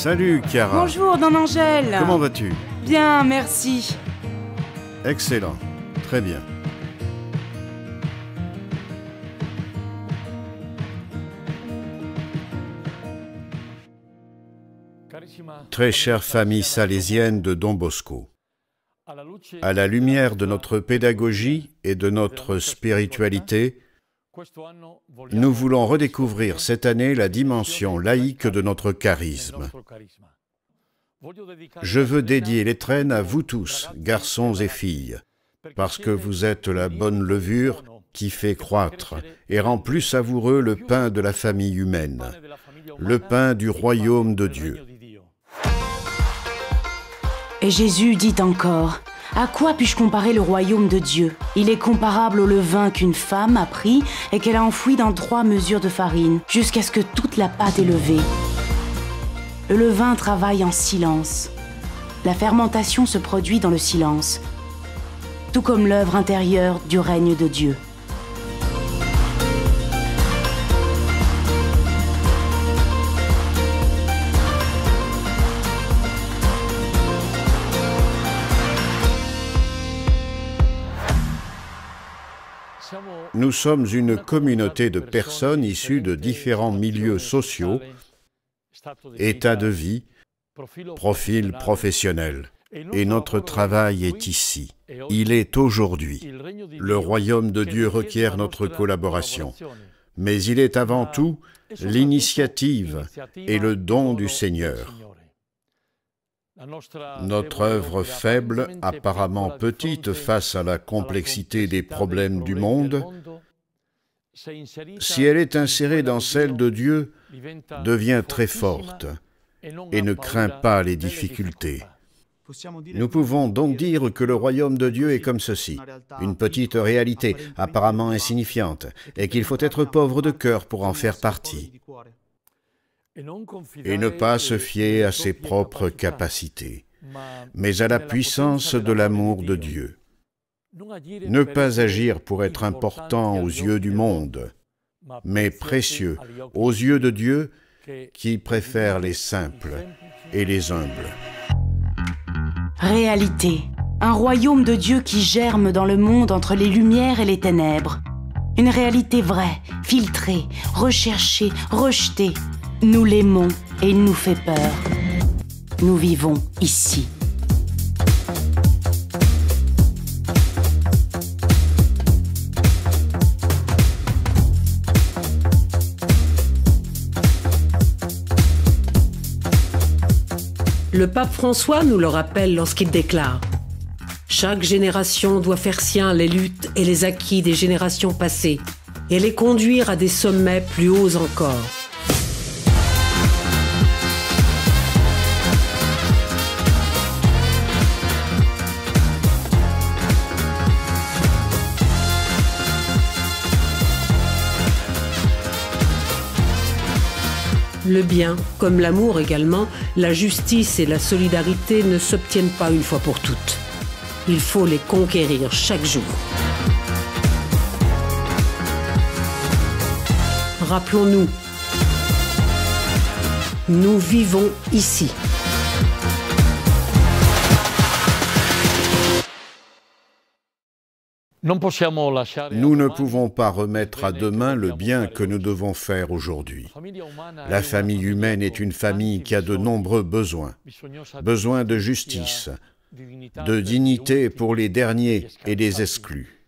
Salut, Chiara. Bonjour, Don Angèle. Comment vas-tu? Bien, merci. Excellent. Très bien. Très chère famille salésienne de Don Bosco, à la lumière de notre pédagogie et de notre spiritualité, nous voulons redécouvrir cette année la dimension laïque de notre charisme. Je veux dédier l'étrenne à vous tous, garçons et filles, parce que vous êtes la bonne levure qui fait croître et rend plus savoureux le pain de la famille humaine, le pain du royaume de Dieu. Et Jésus dit encore, « À quoi puis-je comparer le royaume de Dieu? Il est comparable au levain qu'une femme a pris et qu'elle a enfoui dans 3 mesures de farine, jusqu'à ce que toute la pâte est levée. Le levain travaille en silence. La fermentation se produit dans le silence, tout comme l'œuvre intérieure du règne de Dieu. » Nous sommes une communauté de personnes issues de différents milieux sociaux, états de vie, profils professionnels. Et notre travail est ici. Il est aujourd'hui. Le royaume de Dieu requiert notre collaboration. Mais il est avant tout l'initiative et le don du Seigneur. Notre œuvre faible, apparemment petite face à la complexité des problèmes du monde, si elle est insérée dans celle de Dieu, devient très forte et ne craint pas les difficultés. Nous pouvons donc dire que le royaume de Dieu est comme ceci, une petite réalité apparemment insignifiante, et qu'il faut être pauvre de cœur pour en faire partie. Et ne pas se fier à ses propres capacités, mais à la puissance de l'amour de Dieu. Ne pas agir pour être important aux yeux du monde, mais précieux aux yeux de Dieu qui préfère les simples et les humbles. Réalité, un royaume de Dieu qui germe dans le monde entre les lumières et les ténèbres. Une réalité vraie, filtrée, recherchée, rejetée. Nous l'aimons et il nous fait peur. Nous vivons ici. Le pape François nous le rappelle lorsqu'il déclare « Chaque génération doit faire sien les luttes et les acquis des générations passées et les conduire à des sommets plus hauts encore. » Le bien, comme l'amour également, la justice et la solidarité ne s'obtiennent pas une fois pour toutes. Il faut les conquérir chaque jour. Rappelons-nous, nous vivons ici. Nous ne pouvons pas remettre à demain le bien que nous devons faire aujourd'hui. La famille humaine est une famille qui a de nombreux besoins. Besoin de justice, de dignité pour les derniers et les exclus.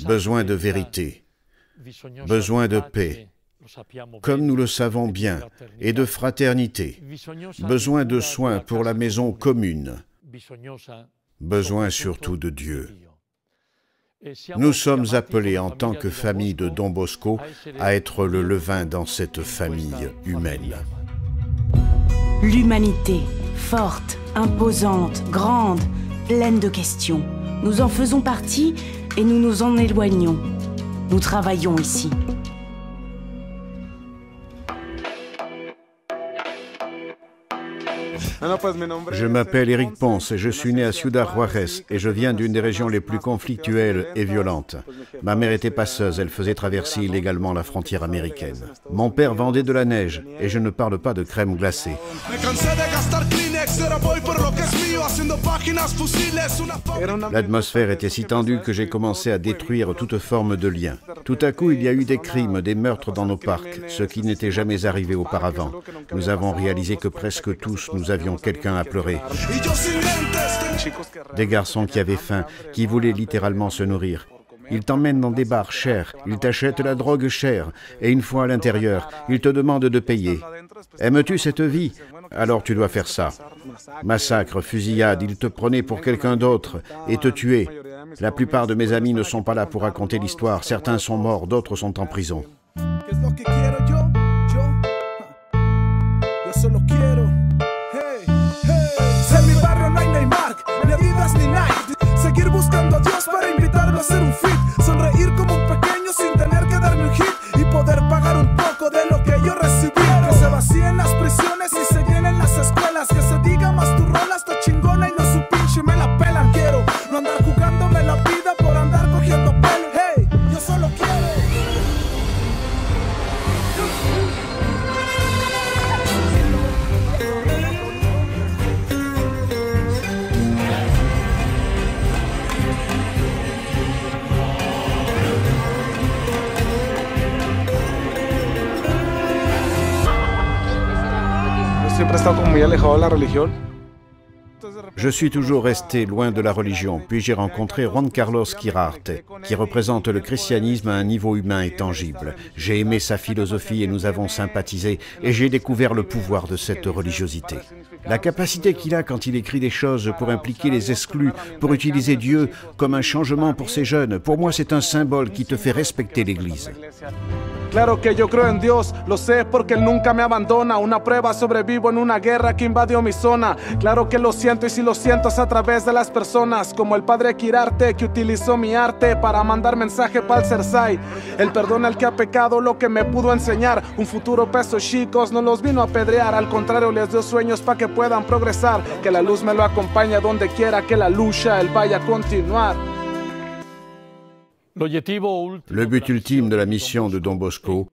Besoin de vérité, besoin de paix, comme nous le savons bien, et de fraternité. Besoin de soins pour la maison commune. Besoin surtout de Dieu. Nous sommes appelés en tant que famille de Don Bosco à être le levain dans cette famille humaine. L'humanité, forte, imposante, grande, pleine de questions. Nous en faisons partie et nous nous en éloignons. Nous travaillons ici. Je m'appelle Eric Ponce et je suis né à Ciudad Juárez et je viens d'une des régions les plus conflictuelles et violentes. Ma mère était passeuse, elle faisait traverser illégalement la frontière américaine. Mon père vendait de la neige et je ne parle pas de crème glacée. L'atmosphère était si tendue que j'ai commencé à détruire toute forme de lien. Tout à coup, il y a eu des crimes, des meurtres dans nos parcs, ce qui n'était jamais arrivé auparavant. Nous avons réalisé que presque tous, nous avions quelqu'un à pleurer. Des garçons qui avaient faim, qui voulaient littéralement se nourrir. Ils t'emmènent dans des bars chers, ils t'achètent la drogue chère, et une fois à l'intérieur, ils te demandent de payer. Aimes-tu cette vie? Alors tu dois faire ça. Massacre, fusillade, ils te prenaient pour quelqu'un d'autre et te tuaient. La plupart de mes amis ne sont pas là pour raconter l'histoire. Certains sont morts, d'autres sont en prison. Seguir buscando a Dios para invitarlo a hacer un fit. Sonreír como un pequeño sin tener que darme un hit. Y poder pagar un poco de lo que yo recibí. Que se vacíen las prisiones y se llenen las escuelas. Que se diga más tu rola está chingona y no su pinche me la pelan. Quiero no andar jugándome la vida por andar cogiendo pelo. Hey, yo solo quiero. Je suis toujours resté loin de la religion, puis j'ai rencontré Juan Carlos Quirarte, qui représente le christianisme à un niveau humain et tangible. J'ai aimé sa philosophie et nous avons sympathisé, et j'ai découvert le pouvoir de cette religiosité. La capacité qu'il a quand il écrit des choses pour impliquer les exclus, pour utiliser Dieu comme un changement pour ces jeunes, pour moi c'est un symbole qui te fait respecter l'Église. Claro que yo creo en Dios, lo sé porque Él nunca me abandona. Una prueba, sobrevivo en una guerra que invadió mi zona. Claro que lo siento y si lo siento es a través de las personas. Como el padre Quirarte que utilizó mi arte para mandar mensaje para el Cersei. Él perdona al que ha pecado lo que me pudo enseñar. Un futuro pesos chicos no los vino a apedrear. Al contrario les dio sueños para que puedan progresar. Que la luz me lo acompañe donde quiera que la lucha Él vaya a continuar. Le but ultime de la mission de Don Bosco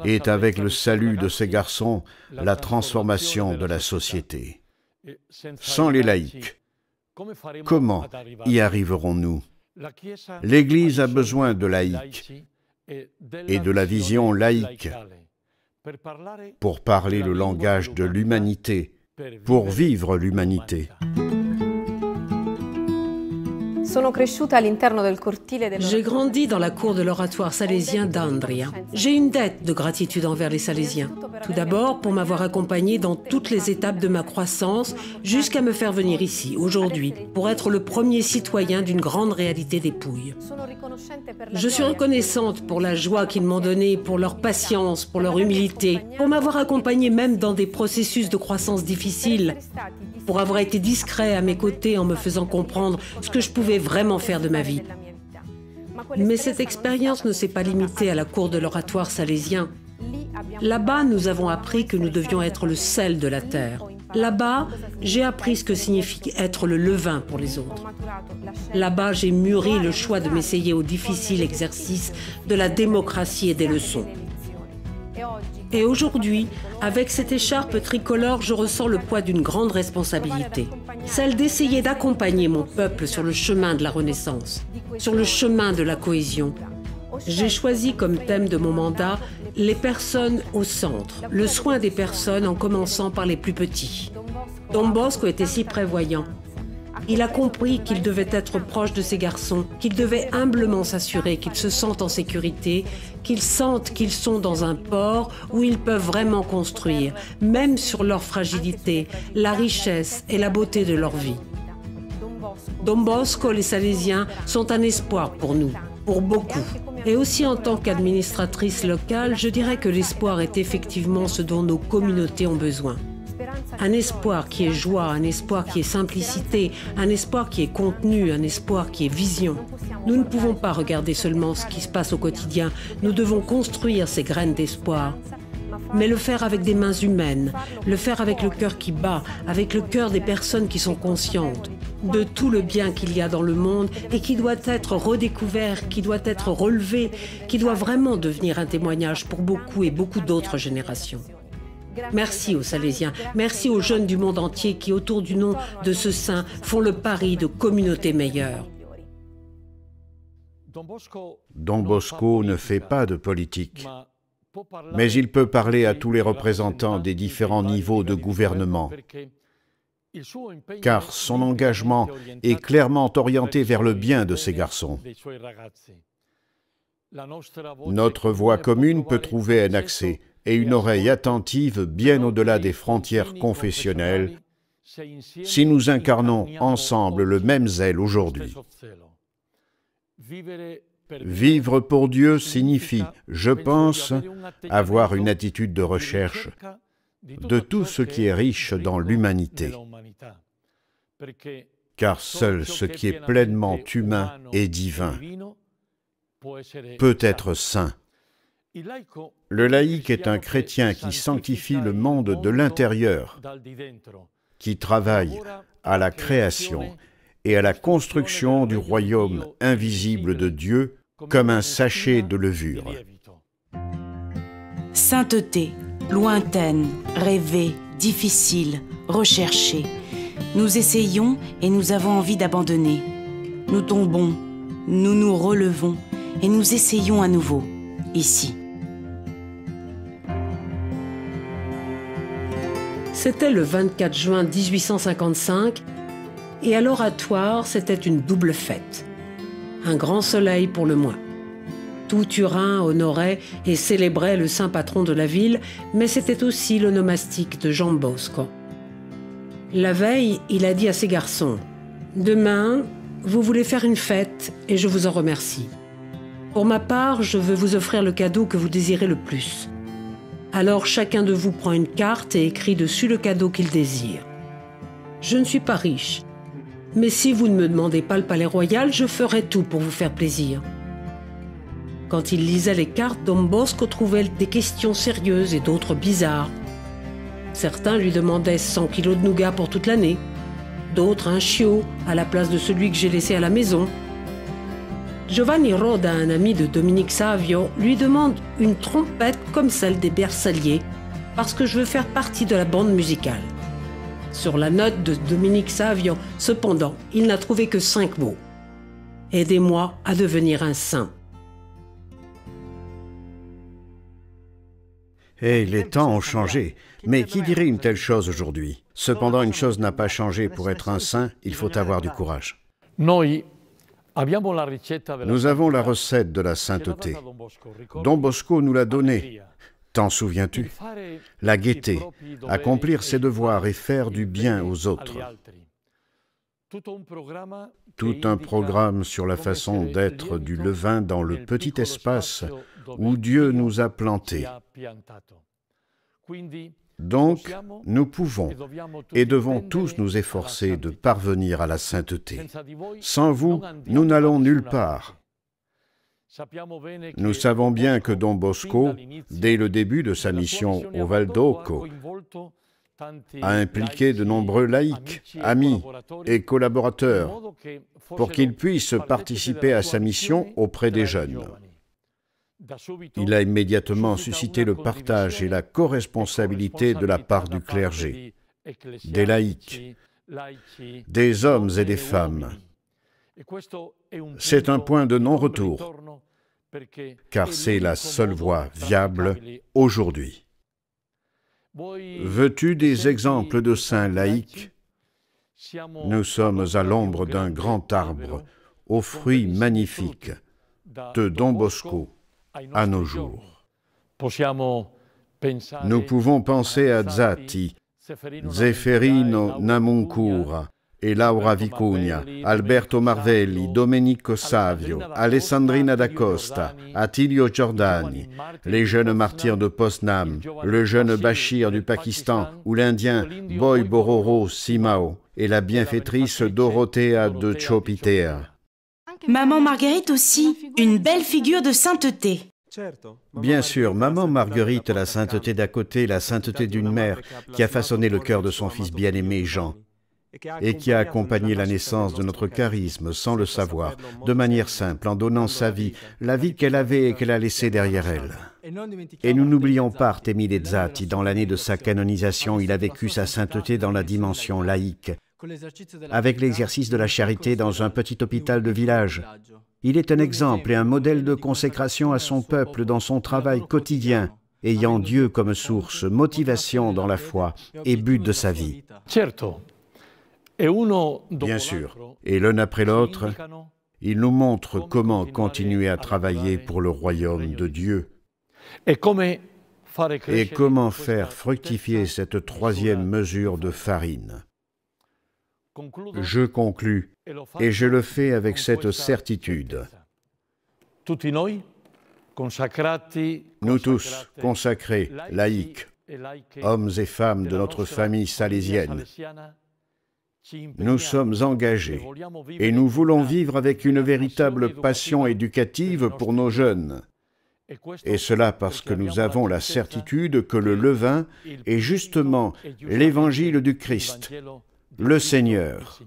est, avec le salut de ces garçons, la transformation de la société. Sans les laïcs, comment y arriverons-nous? L'Église a besoin de laïcs et de la vision laïque pour parler le langage de l'humanité, pour vivre l'humanité. J'ai grandi dans la cour de l'oratoire salésien d'Andria. J'ai une dette de gratitude envers les Salésiens. Tout d'abord pour m'avoir accompagné dans toutes les étapes de ma croissance jusqu'à me faire venir ici, aujourd'hui, pour être le premier citoyen d'une grande réalité des Pouilles. Je suis reconnaissante pour la joie qu'ils m'ont donnée, pour leur patience, pour leur humilité, pour m'avoir accompagné même dans des processus de croissance difficiles, pour avoir été discret à mes côtés en me faisant comprendre ce que je pouvais vraiment faire de ma vie. Mais cette expérience ne s'est pas limitée à la cour de l'oratoire salésien. Là-bas, nous avons appris que nous devions être le sel de la terre. Là-bas, j'ai appris ce que signifie être le levain pour les autres. Là-bas, j'ai mûri le choix de m'essayer au difficile exercice de la démocratie et des leçons. Et aujourd'hui, avec cette écharpe tricolore, je ressens le poids d'une grande responsabilité. Celle d'essayer d'accompagner mon peuple sur le chemin de la renaissance, sur le chemin de la cohésion. J'ai choisi comme thème de mon mandat les personnes au centre, le soin des personnes en commençant par les plus petits. Don Bosco était si prévoyant. Il a compris qu'il devait être proche de ces garçons, qu'il devait humblement s'assurer qu'ils se sentent en sécurité, qu'ils sentent qu'ils sont dans un port où ils peuvent vraiment construire, même sur leur fragilité, la richesse et la beauté de leur vie. Don Bosco, les Salésiens, sont un espoir pour nous, pour beaucoup. Et aussi en tant qu'administratrice locale, je dirais que l'espoir est effectivement ce dont nos communautés ont besoin. Un espoir qui est joie, un espoir qui est simplicité, un espoir qui est contenu, un espoir qui est vision. Nous ne pouvons pas regarder seulement ce qui se passe au quotidien, nous devons construire ces graines d'espoir. mais le faire avec des mains humaines, le faire avec le cœur qui bat, avec le cœur des personnes qui sont conscientes de tout le bien qu'il y a dans le monde et qui doit être redécouvert, qui doit être relevé, qui doit vraiment devenir un témoignage pour beaucoup et beaucoup d'autres générations. Merci aux Salésiens, merci aux jeunes du monde entier qui, autour du nom de ce saint, font le pari de communautés meilleures. Don Bosco ne fait pas de politique, mais il peut parler à tous les représentants des différents niveaux de gouvernement, car son engagement est clairement orienté vers le bien de ces garçons. Notre voix commune peut trouver un accès et une oreille attentive bien au-delà des frontières confessionnelles si nous incarnons ensemble le même zèle aujourd'hui. Vivre pour Dieu signifie, je pense, avoir une attitude de recherche de tout ce qui est riche dans l'humanité, car seul ce qui est pleinement humain et divin peut être saint. Le laïc est un chrétien qui sanctifie le monde de l'intérieur, qui travaille à la création et à la construction du royaume invisible de Dieu comme un sachet de levure. Sainteté, lointaine, rêvée, difficile, recherchée. Nous essayons et nous avons envie d'abandonner. Nous tombons, nous nous relevons et nous essayons à nouveau, ici. C'était le 24 juin 1855 et à l'oratoire, c'était une double fête. Un grand soleil pour le moins. Tout Turin honorait et célébrait le saint patron de la ville, mais c'était aussi l'onomastique de Jean Bosco. La veille, il a dit à ses garçons « Demain, vous voulez faire une fête et je vous en remercie. Pour ma part, je veux vous offrir le cadeau que vous désirez le plus. Alors chacun de vous prend une carte et écrit dessus le cadeau qu'il désire. Je ne suis pas riche, mais si vous ne me demandez pas le palais royal, je ferai tout pour vous faire plaisir. » Quand il lisait les cartes, Don Bosco trouvait des questions sérieuses et d'autres bizarres. Certains lui demandaient 100 kilos de nougat pour toute l'année, d'autres un chiot à la place de celui que j'ai laissé à la maison. Giovanni Roda, un ami de Dominique Savio, lui demande une trompette comme celle des Bersaglier, parce que je veux faire partie de la bande musicale. Sur la note de Dominique Savio, cependant, il n'a trouvé que 5 mots. « Aidez-moi à devenir un saint ». Et les temps ont changé, mais qui dirait une telle chose aujourd'hui? Cependant, une chose n'a pas changé. Pour être un saint, il faut avoir du courage. Nous avons la recette de la sainteté. Don Bosco nous l'a donnée. T'en souviens-tu? La gaieté, accomplir ses devoirs et faire du bien aux autres. Tout un programme sur la façon d'être du levain dans le petit espace où Dieu nous a plantés. Donc, nous pouvons et devons tous nous efforcer de parvenir à la sainteté. Sans vous, nous n'allons nulle part. Nous savons bien que Don Bosco, dès le début de sa mission au Val d'Occo, a impliqué de nombreux laïcs, amis et collaborateurs pour qu'ils puissent participer à sa mission auprès des jeunes. Il a immédiatement suscité le partage et la corresponsabilité de la part du clergé, des laïcs, des hommes et des femmes. C'est un point de non-retour, car c'est la seule voie viable aujourd'hui. Veux-tu des exemples de saints laïcs? Nous sommes à l'ombre d'un grand arbre, aux fruits magnifiques, de Don Bosco à nos jours. Nous pouvons penser à Zatti, Zefferino Namuncura et Laura Vicuña, Alberto Marvelli, Domenico Savio, Alessandrina d'Acosta, Attilio Giordani, les jeunes martyrs de Posnam, le jeune Bachir du Pakistan ou l'Indien Boy Bororo Simao et la bienfaitrice Dorothea de Chopitea. Maman Marguerite aussi, une belle figure de sainteté. Bien sûr, maman Marguerite, la sainteté d'à côté, la sainteté d'une mère qui a façonné le cœur de son fils bien-aimé Jean et qui a accompagné la naissance de notre charisme sans le savoir, de manière simple, en donnant sa vie, la vie qu'elle avait et qu'elle a laissée derrière elle. Et nous n'oublions pas Artemide Zatti, dans l'année de sa canonisation, il a vécu sa sainteté dans la dimension laïque, avec l'exercice de la charité dans un petit hôpital de village. Il est un exemple et un modèle de consécration à son peuple dans son travail quotidien, ayant Dieu comme source, motivation dans la foi et but de sa vie. Bien sûr, et l'un après l'autre, il nous montre comment continuer à travailler pour le royaume de Dieu et comment faire fructifier cette troisième mesure de farine. Je conclus, et je le fais avec cette certitude. Nous tous, consacrés, laïcs, hommes et femmes de notre famille salésienne, nous sommes engagés et nous voulons vivre avec une véritable passion éducative pour nos jeunes. Et cela parce que nous avons la certitude que le levain est justement l'évangile du Christ, le Seigneur.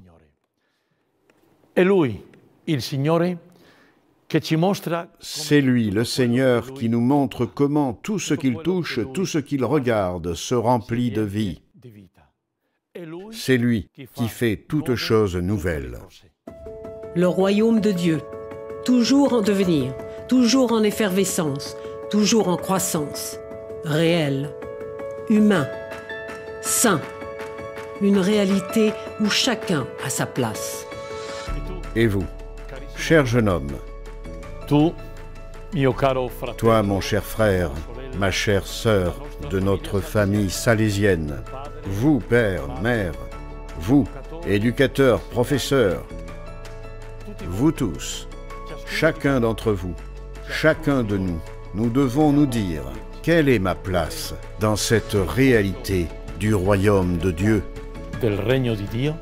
C'est lui, le Seigneur, qui nous montre comment tout ce qu'il touche, tout ce qu'il regarde, se remplit de vie. C'est lui qui fait toutes choses nouvelles. Le royaume de Dieu, toujours en devenir, toujours en effervescence, toujours en croissance, réel, humain, saint, une réalité où chacun a sa place. Et vous, cher jeune homme, toi, mon cher frère, ma chère sœur de notre famille salésienne, vous, père, mère, vous, éducateurs, professeurs, vous tous, chacun d'entre vous, chacun de nous, nous devons nous dire quelle est ma place dans cette réalité du royaume de Dieu. Del regno di Dio.